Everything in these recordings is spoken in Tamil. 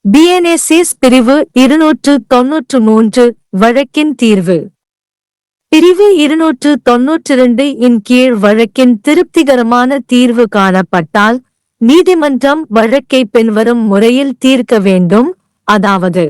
பிஎன்எஸ்எஸ் பிரிவு 293 வழக்கின் தீர்வு. பிரிவு 292 இன் கீழ் வழக்கின் திருப்திகரமான தீர்வு காணப்பட்டால் நீதிமன்றம் வழக்கை பின்வரும் முறையில் தீர்க்க வேண்டும். அதாவது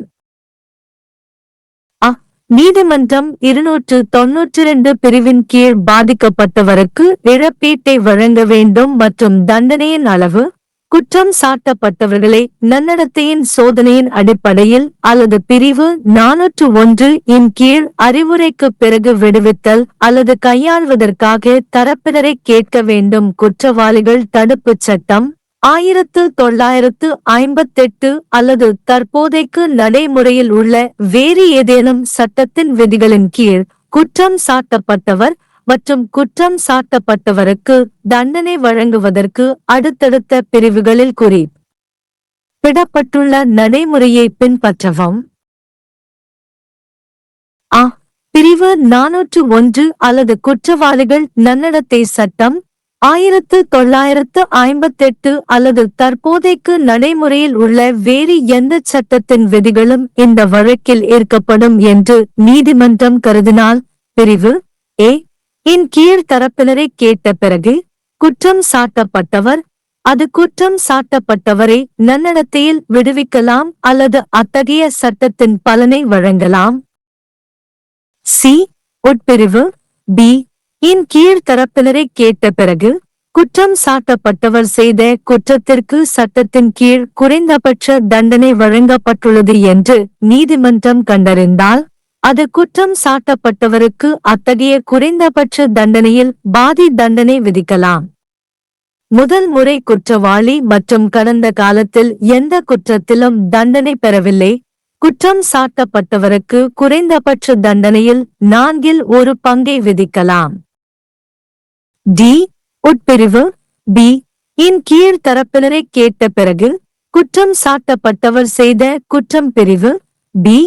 நீதிமன்றம் 292 பிரிவின் கீழ் பாதிக்கப்பட்டவருக்கு இழப்பீட்டை வழங்க வேண்டும் மற்றும் தண்டனையின் அளவு குற்றம் சாட்டப்பட்டவர்களை நன்னடத்தையின் சோதனையின் அடிப்படையில் அல்லது பிரிவு 401 இன் கீழ் அறிவுரைக்கு பிறகு விடுவித்தல் அல்லது கையாள்வதற்காக தரப்பினரை கேட்க வேண்டும். குற்றவாளிகள் தடுப்புச் சட்டம் 1958 அல்லது தற்போதைக்கு நடைமுறையில் உள்ள வேறு ஏதேனும் சட்டத்தின் விதிகளின் கீழ் குற்றம் சாட்டப்பட்டவர் மற்றும் குற்றம் சாட்டப்பட்டவருக்கு தண்டனை வழங்குவதற்கு அடுத்தடுத்த பிரிவுகளில் குறிப்பிடப்பட்டுள்ள நடைமுறையை பின்பற்றவும். பிரிவு 401 அல்லது குற்றவாளிகள் நன்னடத்தை சட்டம் 1958 அல்லது தற்போதைக்கு நடைமுறையில் உள்ள வேறு எந்த சட்டத்தின் விதிகளும் இந்த வழக்கில் ஏற்கப்படும் என்று நீதிமன்றம் கருதினால் பிரிவு ஏ இன் கீழ் தரப்பினரை கேட்ட பிறகு குற்றம் சாட்டப்பட்டவர் அது குற்றம் சாட்டப்பட்டவரை நன்னடத்தையில் விடுவிக்கலாம் அல்லது அத்தகைய சட்டத்தின் பலனை வழங்கலாம். சி உட்பிரிவு பி இன் கீழ் தரப்பினரை கேட்ட பிறகு குற்றம் சாட்டப்பட்டவர் செய்த குற்றத்திற்கு சட்டத்தின் கீழ் குறைந்தபட்ச தண்டனை வழங்கப்பட்டுள்ளது என்று நீதிமன்றம் கண்டறிந்தால் அது குற்றம் சாட்டப்பட்டவருக்கு அத்தகைய குறைந்தபட்ச தண்டனையில் பாதி தண்டனை விதிக்கலாம். முதல் முறை குற்றவாளி மற்றும் கடந்த காலத்தில் எந்த குற்றத்திலும் தண்டனை பெறவில்லை குற்றம் சாட்டப்பட்டவருக்கு குறைந்தபட்ச தண்டனையில் 1/4 விதிக்கலாம். டி உட்பிரிவு பி இன் கீழ் தரப்பினரை கேட்ட பிறகு குற்றம் சாட்டப்பட்டவர் செய்த குற்றம் பிரிவு பி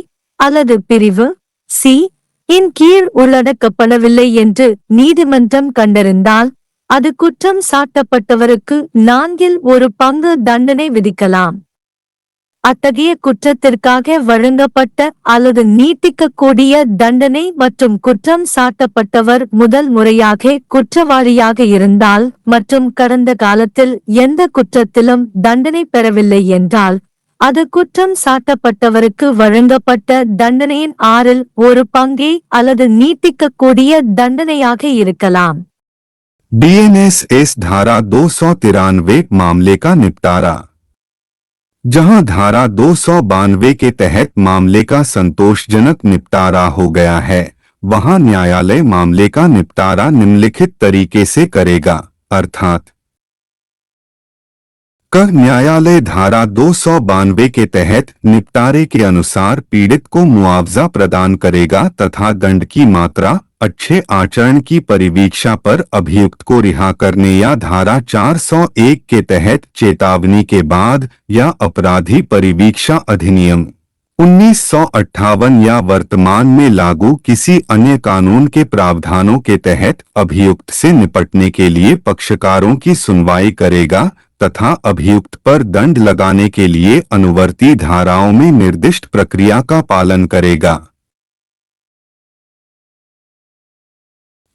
அல்லது பிரிவு சி இன் கீழ் உள்ளடக்கப்படவில்லை என்று நீதிமன்றம் கண்டறிந்தால் அது குற்றம் சாட்டப்பட்டவருக்கு 4/4 தண்டனை விதிக்கலாம். அத்தகைய குற்றத்திற்காக வழங்கப்பட்ட அல்லது நீட்டிக்கக்கூடிய தண்டனை மற்றும் குற்றம் சாட்டப்பட்டவர் முதல் முறையாக குற்றவாளியாக இருந்தால் மற்றும் கடந்த காலத்தில் எந்த குற்றத்திலும் தண்டனை பெறவில்லை என்றால் அது குற்றம் சாட்டப்பட்டவருக்கு வழங்கப்பட்ட தண்டனையின் 1/6 அல்லது நீட்டிக்கக்கூடிய தண்டனையாக இருக்கலாம். बीएनएसएस धारा 293 मामले का निपटारा। जहां धारा 292 के तहत मामले का संतोषजनक निपटारा हो गया है वहां न्यायालय मामले का निपटारा निम्नलिखित तरीके से करेगा, अर्थात न्यायालय धारा 292 के तहत निपटारे के अनुसार पीड़ित को मुआवजा प्रदान करेगा तथा दंड की मात्रा अच्छे आचरण की परिवीक्षा पर अभियुक्त को रिहा करने या धारा 401 के तहत चेतावनी के बाद या अपराधी परिवीक्षा अधिनियम 1958 या वर्तमान में लागू किसी अन्य कानून के प्रावधानों के तहत अभियुक्त से निपटने के लिए पक्षकारों की सुनवाई करेगा तथा अभियुक्त पर दंड लगाने के लिए अनुवर्ती धाराओं में निर्दिष्ट प्रक्रिया का पालन करेगा।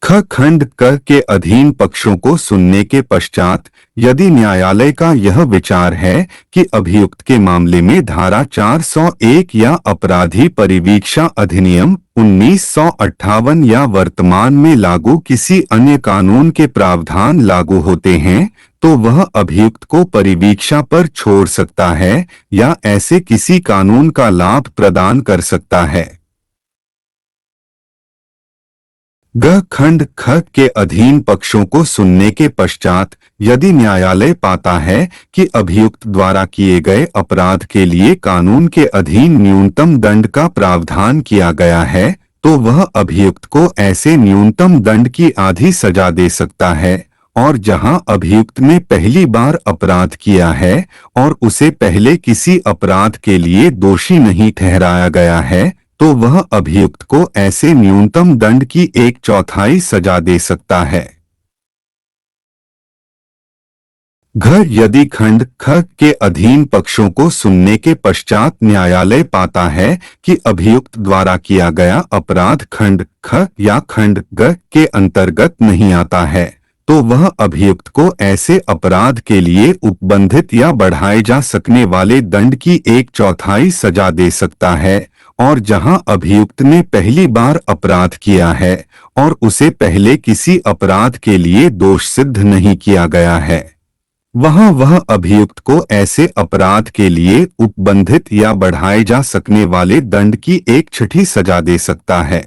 खंड क के अधीन पक्षों को सुनने के पश्चात यदि न्यायालय का यह विचार है कि अभियुक्त के मामले में धारा 401 या अपराधी परिवीक्षा अधिनियम 1958 या वर्तमान में लागू किसी अन्य कानून के प्रावधान लागू होते हैं तो वह अभियुक्त को परिवीक्षा पर छोड़ सकता है या ऐसे किसी कानून का लाभ प्रदान कर सकता है। खंड ख के अधीन पक्षों को सुनने के पश्चात यदि न्यायालय पाता है कि अभियुक्त द्वारा किए गए अपराध के लिए कानून के अधीन न्यूनतम दंड का प्रावधान किया गया है तो वह अभियुक्त को ऐसे न्यूनतम दंड की आधी सजा दे सकता है और जहां अभियुक्त ने पहली बार अपराध किया है और उसे पहले किसी अपराध के लिए दोषी नहीं ठहराया गया है तो वह अभियुक्त को ऐसे न्यूनतम दंड की 1/4 सजा दे सकता है। घ यदि खंड ख के अधीन पक्षों को सुनने के पश्चात न्यायालय पाता है कि अभियुक्त द्वारा किया गया अपराध खंड ख या खंड ग के अंतर्गत नहीं आता है, तो वह अभियुक्त को ऐसे अपराध के लिए उपबंधित या बढ़ाए जा सकने वाले दंड की 1/4 सजा दे सकता है। और जहां अभियुक्त ने पहली बार अपराध किया है और उसे पहले किसी अपराध के लिए दोष सिद्ध नहीं किया गया है, वहां वह अभियुक्त को ऐसे अपराध के लिए उपबंधित या बढ़ाए जा सकने वाले दंड की 1/6 सजा दे सकता है।